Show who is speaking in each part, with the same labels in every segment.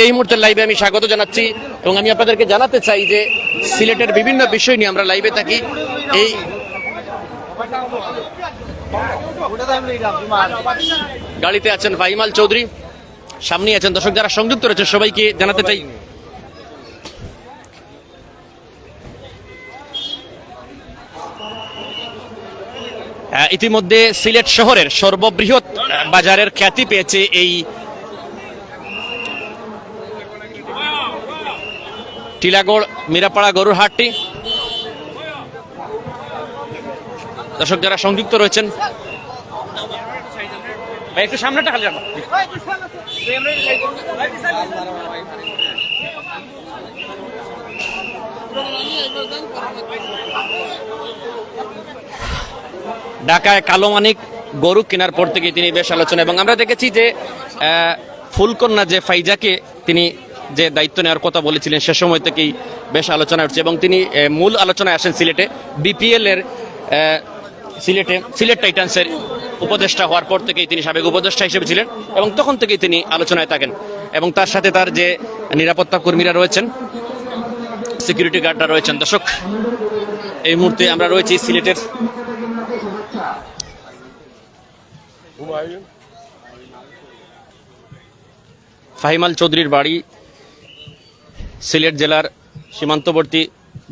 Speaker 1: এই মুহূর্তে লাইভে আমি স্বাগত জানাচ্ছি এবং আমি আপনাদেরকে জানাতে চাই যে সিলেটের বিভিন্ন বিষয় নিয়ে আমরা লাইভে থাকি। এই গাড়িতে আছেন ফাহিমাল চৌধুরী, সামনে আছেন দর্শক যারা সংযুক্ত রয়েছে সবাইকে জানাতে চাই ইতিমধ্যে সিলেট শহরের সর্ববৃহৎ বাজারের খ্যাতি পেয়েছে এই টিলাগড় মিরাপাড়া গরুর হাটটি। দর্শক যারা সংযুক্ত রয়েছেন একটু সামনেটা খালি রাখো। ঢাকায় কালো মানিক গরু কেনার পর থেকে তিনি বেশ আলোচনা, এবং আমরা দেখেছি যে ফুলকন্যা যে ফাইজাকে তিনি যে দায়িত্ব নেওয়ার কথা বলেছিলেন সে সময় থেকেই বেশ আলোচনা উঠছে, এবং তিনি মূল আলোচনায় আসেন সিলেটে বিপিএল এর সিলেট টাইটান্সের উপদেষ্টা হওয়ার পর থেকেই তিনি সাবেক উপদেষ্টা হিসেবে ছিলেন এবং তখন থেকেই তিনি আলোচনায় থাকেন, এবং তার সাথে তার যে নিরাপত্তা কর্মীরা রয়েছেন, সিকিউরিটি গার্ডরা রয়েছেন। দর্শক এই মুহূর্তে আমরা রয়েছি সিলেটের ফাহিমাল চৌধুরীর বাড়ি সিলেট জেলার সীমান্তবর্তী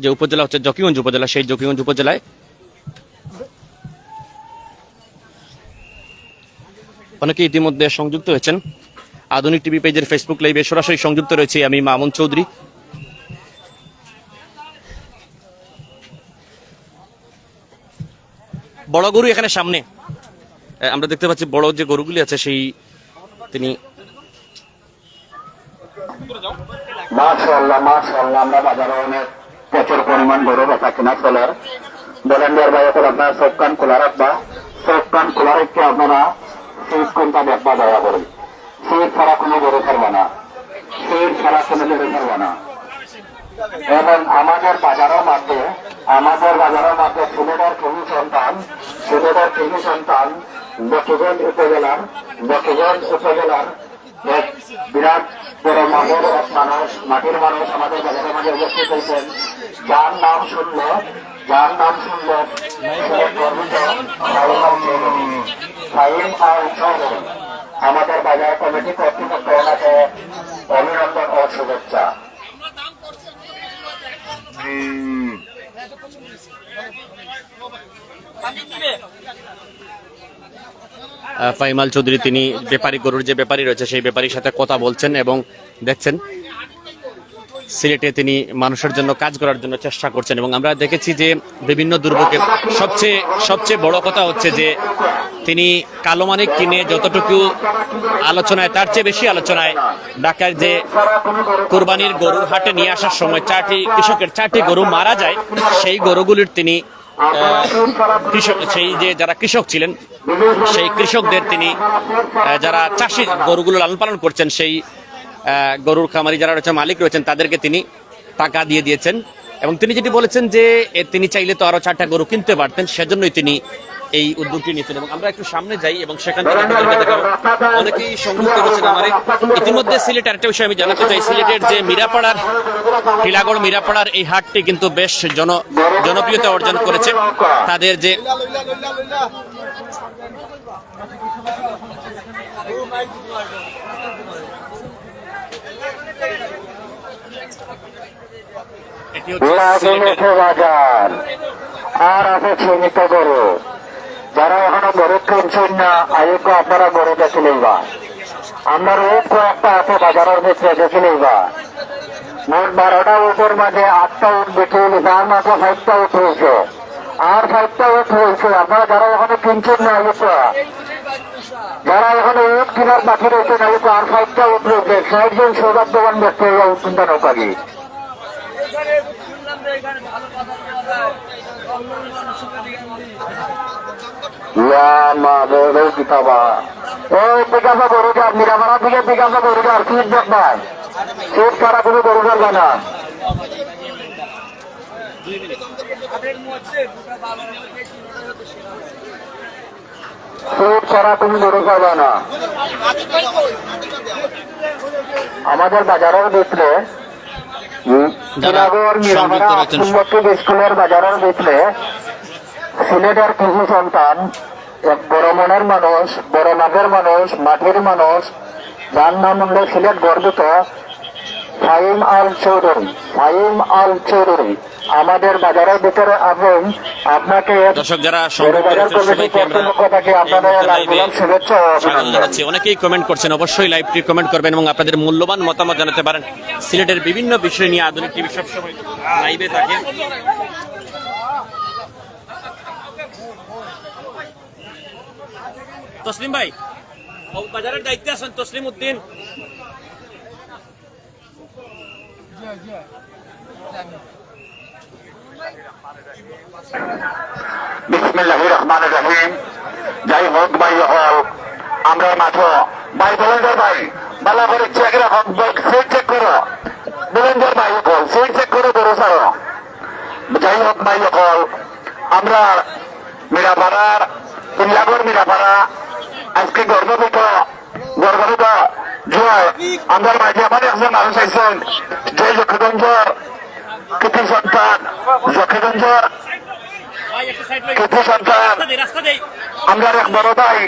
Speaker 1: যে উপজেলা হচ্ছে জকিগঞ্জ উপজেলা, সেই জকিগঞ্জ উপজেলায় অনেকে ইতিমধ্যে সংযুক্ত হয়েছেন। আধুনিক টিভি পেজের ফেসবুক লাইভে সরাসরি সংযুক্ত রয়েছে আমি মামুন চৌধুরী। বড় গরু এখানে সামনে আমরা দেখতে পাচ্ছি, বড় যে গরুগুলি আছে সেই তিনি
Speaker 2: মাশাআল্লাহ মাশাআল্লাহ আমরা বাজারে অনেক প্রচুর পরিমাণ গরু বেচা কিনা চলার বলেন্ডার ভাই এখন আপনারা সব কান খোলা রাখবা, সব কান খোলা রেখে আপনারা সিট কোনটা দেখবা দয়া করে। সিট ছাড়া কোনো গরু ছাড়বা না, সিট ছাড়া কোনো গরু ছাড়বা না। এবং আমাদের বাজারের মধ্যে সিলেটের কৃষি সন্তান জকিগঞ্জ উপজেলার এক বিরাট বড় মাটির মানুষ আমাদের বাজারের মাঝে উপস্থিত হয়েছেন, যার নাম শুনলে আমাদের বাজার কমিটি কর্তৃপক্ষ ওনাকে অভিনন্দন ও শুভেচ্ছা।
Speaker 1: ফাহিমাল চৌধুরী তিনি ব্যাপারী গরুর যে ব্যাপারী রয়েছে সেই ব্যাপারীর সাথে কথা বলছেন এবং দেখছেন সিলেটে তিনি মানুষের জন্য কাজ করার জন্য চেষ্টা করছেন, এবং আমরা দেখেছি যে বিভিন্ন দুর্ভোগে সবচেয়ে বড় কথা হচ্ছে যে তিনি কালো মানিক কিনে যতটুকু আলোচনায় তার চেয়ে বেশি আলোচনায় ঢাকার যে কুরবানির গরুর হাটে নিয়ে আসার সময় চারটি গরু মারা যায়, সেই গরুগুলির তিনি সেই যে যারা কৃষক ছিলেন সেই কৃষকদের তিনি যারা চাষি গরুগুলো লালন পালন করছেন সেই গরুর খামারি যারা রয়েছে মালিক রয়েছেন তাদেরকে তিনি টাকা দিয়ে দিয়েছেন, এবং তিনি যেটি বলেছেন যে তিনি চাইলে তো আরো 4টা গরু কিনতে পারতেন, সেজন্যই তিনি এই উদ্যোগটি নিয়েছেন। এবং আমরা একটু সামনে যাই এবং সেখান থেকে অনেকেই সংযুক্ত রয়েছেন আমার। ইতিমধ্যে সিলেট আরেকটা বিষয় আমি জানাতে চাই, সিলেটের যে টিলাগড় মিরাপাড়ার এই হাটটি কিন্তু বেশ জনপ্রিয়তা অর্জন করেছে। তাদের যে
Speaker 2: বাজার আর আছে সীমিত গরু, যারা এখনো গরু কিনছেন না আয়ুকে আপনারা গরু দেখে লইবা। আপনার উঠ কয়েকটা আছে বাজারের ভিতরে দেখে লইবা। মোট 12টা উঠের মাঝে 8টা উঠ বেঁচে তার মাঝে 5টা উঠ হয়েছে, আর 5টা উঠ হয়েছে। আপনারা যারা এখনো কিনছেন না আয়ুকে, যারা এখনো উঠ কেনার বাকি রয়েছেন আয়ুকে, আর 5টা উঠ রয়েছে। 60 জন সৌভাগ্যবান ব্যক্তি উঠ কিনতে নৌকারি। গরুটার মিরামারা থেকে বিকাশা গরুটার সিট দেখবেন, সিট ছাড়া কোনো গরু করবে না। সুট করা তুমি গরু পাবে না। আমাদের বাজারের ভিতরে শ্রীনগর মিরামারা আব্দুল স্কুলের বাজারের ভিতরে সিলেটের কিছু সন্তান, এক বড় মনের মানুষ, বড় মাপের মানুষ, মাটির মানুষ, যার নাম হল সিলেট গর্বিত ফাহিম আল চৌধুরী। ফাহিম আল চৌধুরী আমাদের বাজারের ভিতরে আছেন। আপনাকে
Speaker 1: দর্শক যারা সংগ্রহ করেছেন সবাইকে আমরা
Speaker 2: শুভেচ্ছা ও
Speaker 1: স্বাগত
Speaker 2: অভিনন্দন।
Speaker 1: জানাচ্ছি। অনেকেই কমেন্ট করছেন, অবশ্যই লাইভটি কমেন্ট করবেন এবং আপনাদের মূল্যবান মতামত জানাতে পারেন। সিলেটের বিভিন্ন বিষয় নিয়ে আধুনিক টিভি সবসময় লাইভে থাকে। তসলিম ভাই বাজারের দায়িত্বে আছেন, তসলিম উদ্দিন।
Speaker 2: বিসমিল্লাহির রহমানির রহিম। যাই হোক ভাই হল আমরা মাত্র ভাই বলেন্দ্র ভাই ভালো করে চেক রাখো, সিট চেক করো। বলেন্দ্র ভাই হল সিট চেক করো, বড় সারো। যাই হোক ভাই হল আমরা মিরাপাড়ার ইল্লাগর মিরাপাড়া আজকে গর্বভূত জয় আমরা মাঝে আমার একজন মানুষ আইসেন যে জকিগঞ্জর কৃতি সন্তান, জকিগঞ্জর কৃতি সন্তান আমরা এক বড় ভাই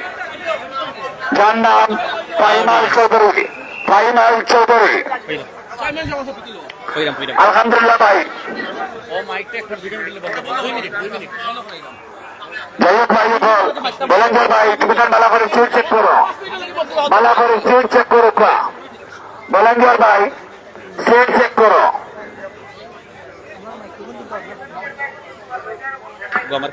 Speaker 2: যার নাম ফাহিম আল চৌধুরী। ফাহিম আল চৌধুরী আলহামদুলিল্লাহ ভাই। যাই হোক ভাই বলেন যে ভাই তুমি তার ভালো করে সিট চেক করো, ভালো করে সিট চেক করো। বলেন যে ভাই সিট চেক করো।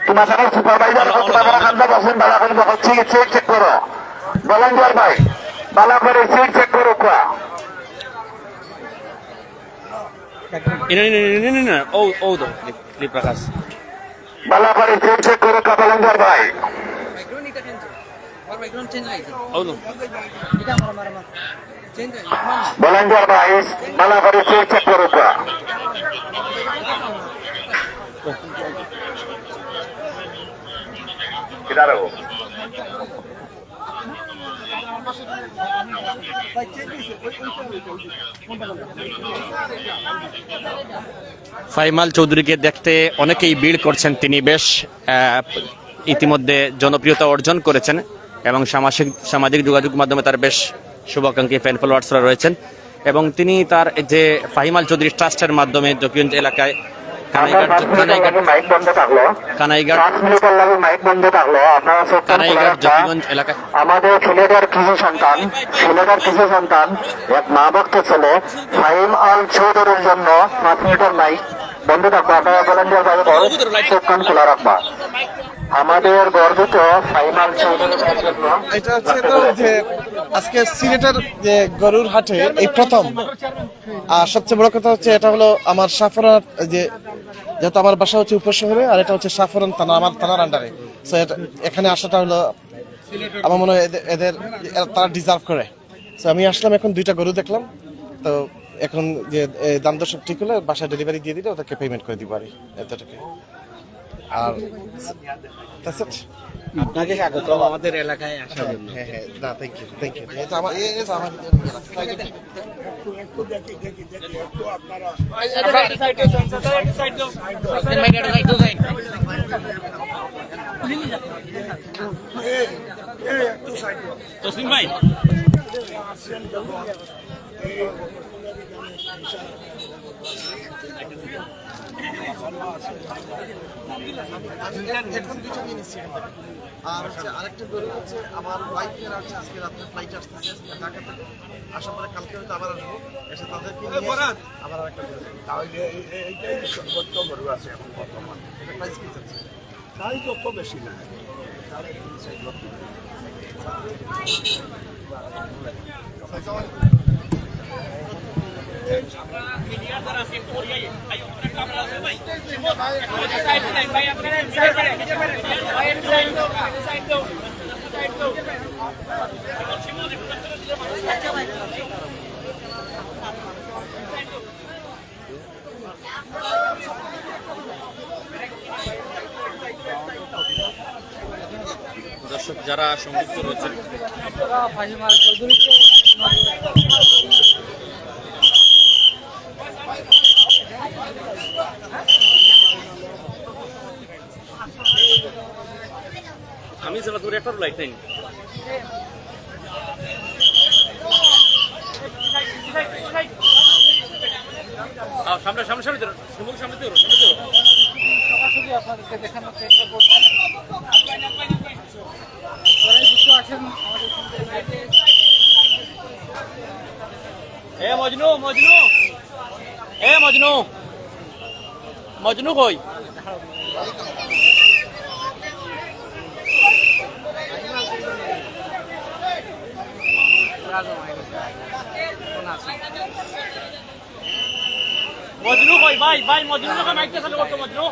Speaker 2: তোমার সাথে সুপারভাইজার তোমার খান্দা বসেন, ভালো করে বসছি সিট চেক করো। বলেন যে ভাই ভালো করে সিট চেক করো। ভালো করে সিট চেক করো বলেন ভাই। বলেন ভাই ভালো করে সিট চেক করো।
Speaker 1: ফাহিম আল চৌধুরীকে দেখতে অনেকেই ভিড় করছেন। তিনি বেশ ইতিমধ্যে জনপ্রিয়তা অর্জন করেছেন এবং সামাজিক যোগাযোগ মাধ্যমে তার বেশ শুভাকাঙ্ক্ষী ফ্যান ফলোয়ার্সরা রয়েছেন এবং তিনি তার যে ফাহিম আল চৌধুরী ট্রাস্টের মাধ্যমে জকিগঞ্জ এলাকায়
Speaker 2: আমাদের ছেলেদের কিছু সন্তান এক মা ভক্ত ছেলে ফাহিম আল চৌধুরীর জন্য 5 মিনিটের মাইক বন্ধ থাকবো। আপনারা বলেন যে চোখ কান খোলা রাখবা। আমাদের গর্বিত ফাহিম আল চৌধুরীর জন্য
Speaker 3: এটা হচ্ছে তো যে আজকে সিলেটের যে গরুর হাটে এই প্রথম। আর সবচেয়ে বড় কথা হচ্ছে এটা হলো আমার সাফরান, যে যেহেতু আমার বাসা হচ্ছে উপশহরে আর এটা হচ্ছে সাফরান থানা, আমার থানার আন্ডারে। সো এখানে আসাটা হলো আমার মনে হয় এদের তারা ডিজার্ভ করে। সো আমি আসলাম, এখন 2টা গরু দেখলাম। তো এখন যে দাম দর সব ঠিক হলে বাসায় ডেলিভারি দিয়ে দিলে ওদেরকে পেমেন্ট করে দিব আর এতটুকু। আর
Speaker 4: আপনাকে স্বাগত আমাদের এলাকায় আসার জন্য।
Speaker 3: হ্যাঁ হ্যাঁ, না থ্যাংক ইউ। এটা আমার
Speaker 1: তসলিম ভাই
Speaker 3: এখন 2টা নিয়ে নিচ্ছি। আর হচ্ছে আরেকটা গরু হচ্ছে আমার ওয়াইফের হচ্ছে আজকে রাত্রে ফ্লাইট আসতেছে ঢাকা থেকে। আসার পরে কালকে হয়তো আবার আসবো, এসে তাদেরকে নিয়ে আবার আরেকটা গরু।
Speaker 5: তাহলে এইটাই সর্বোচ্চ গরু আছে এখন বর্তমান।
Speaker 3: এটা প্রাইস কি চাচ্ছে?
Speaker 5: তাই তো খুব বেশি না।
Speaker 1: দর্শক যারা সংযুক্ত রয়েছেন আমি যেটা ধরে একটা লাইট নেই সামনে সামনে সামনে সামনে সামনে
Speaker 6: আপনাদেরকে দেখানোর চেষ্টা করছি আছেন
Speaker 1: এ মজনু মজনু এ মজনু মজনু কই মজনু কই ভাই ভাই মজনু লোকে মাইকটা চালু করতো মজনু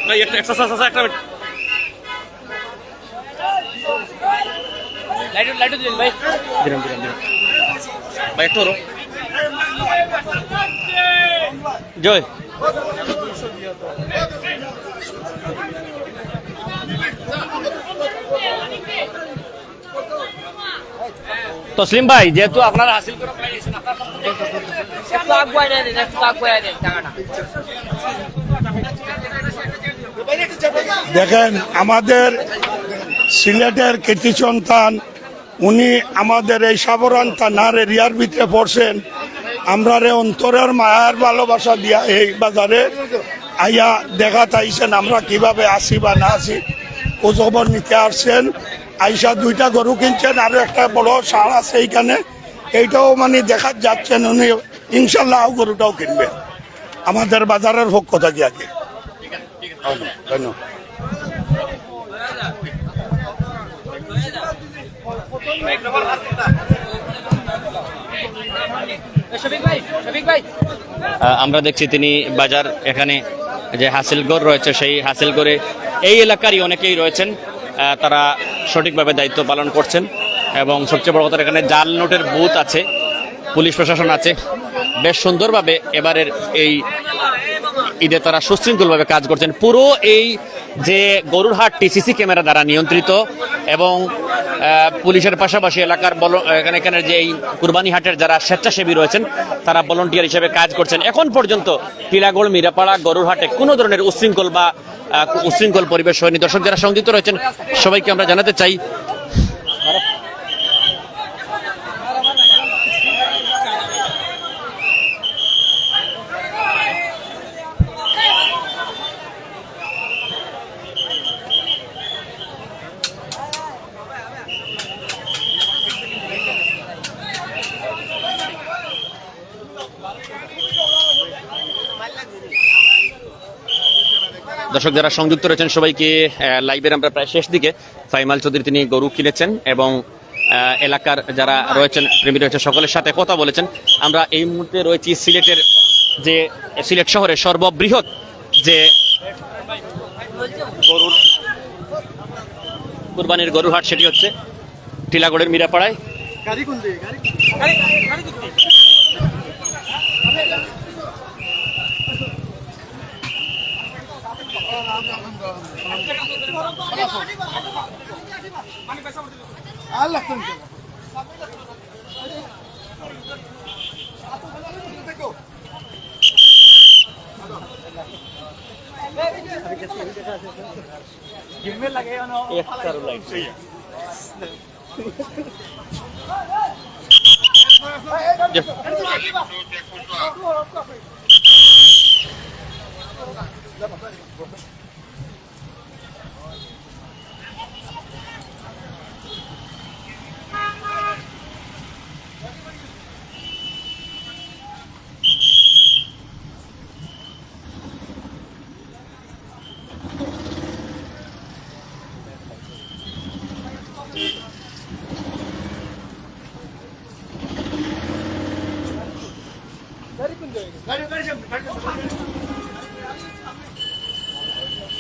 Speaker 1: ভাই একটা এক্সারসাইজ আছে একটা লাইট লাইট দিন ভাই দিলাম দিলাম দিলাম ভাই একটু রো জয় তসলিম ভাই যেহেতু আপনারা হাসিল করে পেয়েছেন
Speaker 6: একটু আগুয়াই দেন একটু আগুয়াই দেন টাকাটা
Speaker 5: দেখেন আমাদের সিলেটের কৃতি সন্তান উনি আমাদের এই সাবরান থানার এরিয়ার ভিতরে পড়ছেন আমরা রে অন্তরের মায়ার ভালোবাসা দিয়া এই বাজারে আইয়া দেখা চাইছেন আমরা কিভাবে আসি বা না আসি খোঁজখবর নিতে আসছেন আইসা 2টা গরু কিনছেন আর একটা বড় ষাঁড় আছে এইখানে এইটাও মানে দেখা যাচ্ছেন উনি ইনশাল্লাহ গরুটাও কিনবেন আমাদের বাজারের পক্ষ থেকে আগে ধন্যবাদ
Speaker 1: আমরা দেখছি তিনি বাজার এখানে যে হাসিলগড় রয়েছে সেই হাসিলগড়ে এই এলাকারই অনেকেই রয়েছেন তারা সঠিকভাবে দায়িত্ব পালন করছেন এবং সবচেয়ে বড় কথা এখানে জাল নোটের বুথ আছে পুলিশ প্রশাসন আছে বেশ সুন্দরভাবে এবারের এই ঈদে তারা সুশৃঙ্খলভাবে কাজ করছেন পুরো এই যে গরুর হাটটি সিসি ক্যামেরা দ্বারা নিয়ন্ত্রিত এবং পুলিশের পাশাপাশি এলাকার এখানে যে এই কুরবানি হাটের যারা স্বেচ্ছাসেবী রয়েছেন তারা ভলান্টিয়ার হিসেবে কাজ করছেন এখন পর্যন্ত টিলাগড় মিরাপাড়া গরুর হাটে কোনো ধরনের উশৃঙ্খল পরিবেশ হয়নি দর্শক যারা সংযুক্ত রয়েছেন সবাইকে আমরা জানাতে চাই দর্শক যারা সংযুক্ত রয়েছেন সবাইকে লাইভের আমরা প্রায় শেষ দিকে ফাইমাল চৌধুরী তিনি গরু কিনেছেন এবং এলাকার যারা রয়েছেন প্রেমী রয়েছেন সকলের সাথে কথা বলেছেন আমরা এই মুহূর্তে রয়েছি সিলেটের যে সিলেট শহরের সর্ববৃহৎ যে গরুর কুরবানির গরুর হাট সেটি হচ্ছে টিলাগড়ের মিরাপাড়ায়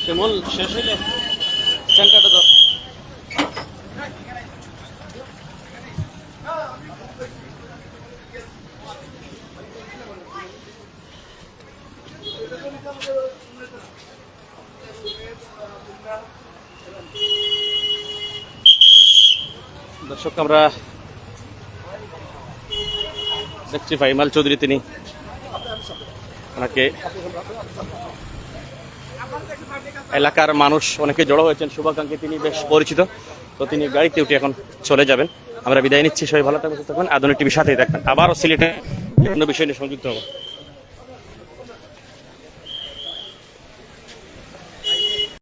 Speaker 1: শিমুল শেষ হইলে সেন্টারটা তো দর্শক আমরা দেখছি ফাইমাল চৌধুরী, তিনি ওনাকে এলাকার মানুষ অনেকে জড়ো হয়েছেন, শুভাকাঙ্ক্ষী তিনি বেশ পরিচিত, তো তিনি গাড়িতে উঠে এখন চলে যাবেন। আমরা বিদায় নিচ্ছি, সবাই ভালো থাকবেন, আধুনিক টিভির সাথেই দেখবেন। আবারও সিলেটে বিভিন্ন বিষয় নিয়ে সংযুক্ত হবো।